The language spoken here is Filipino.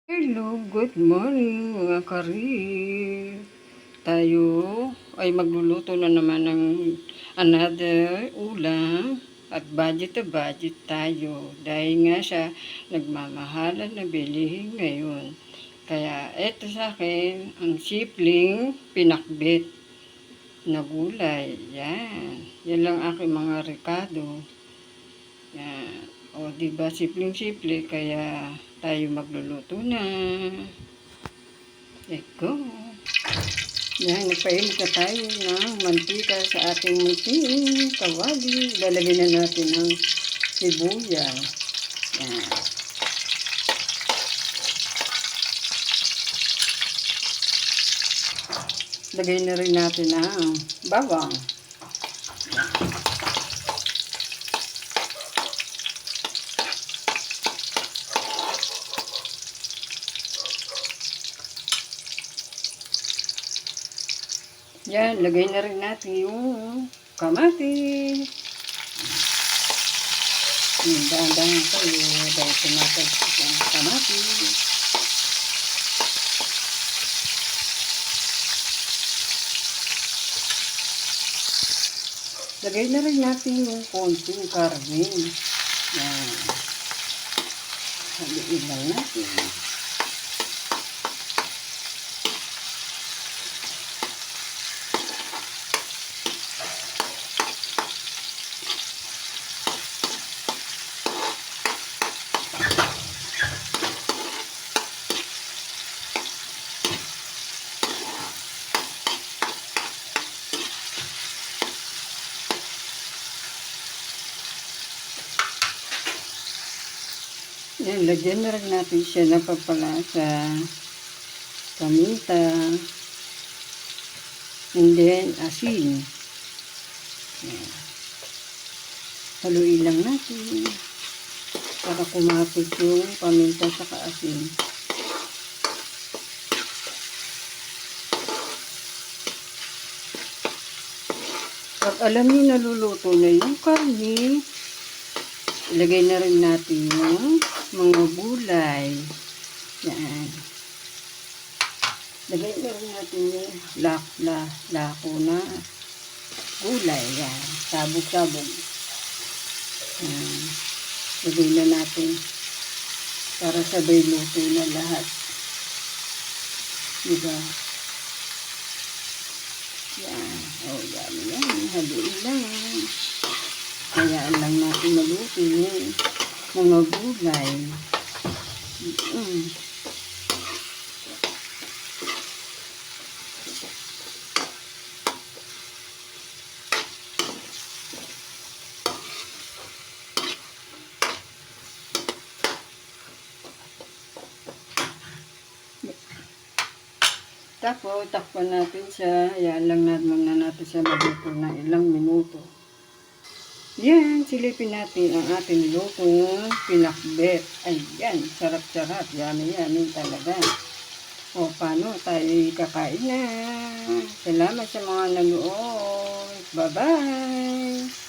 Hello, good morning mga karir. Tayo ay magluluto na naman ng another ulam at budget to budget tayo. Dahil nga sa nagmamahalan na bilihin ngayon. Kaya eto sa akin ang sipling pinakbet na gulay. Yan. Yan lang aking mga rekado. Yan. O, diba, simpleng-simple, kaya tayo magluluto na. Let's go. Yan, nagpainit na tayo ng mantika sa ating munting kawali. Lalagyan na natin ng sibuyas. Yan. Lagay na rin natin ng bawang. Yan, lagay na rin natin yung kamatis. Dahan-dahan tayo dahil tumatalsik yung kamatis. Lagay na rin natin yung konting karne. Yan. Haluin lang natin. Yan, lagyan na rin natin siya ng pampalasa, paminta, and then asin. Yan. Haluin lang natin para kumapit yung paminta sa asin. Pag alam niyo naluluto na yung karne, ilagay na rin natin yung mga gulay. Yan. Lagay na rin natin yung lako na gulay. Yan. Sabog-sabog. Yan. Lagay na natin para sabay luto na lahat. Diba? Yan. O, yan. Yan. Haluin lang. Hayaan lang natin maluto yung mga gulay. Tapos, takpan natin siya. Hayaan lang natin siya maluto ng ilang minuto. Yan, silipin natin ang ating lutong pinakbet. Ayan, sarap-sarap. Yummy talaga. O, paano tayo kakain na? Salamat sa mga nanood. Bye-bye!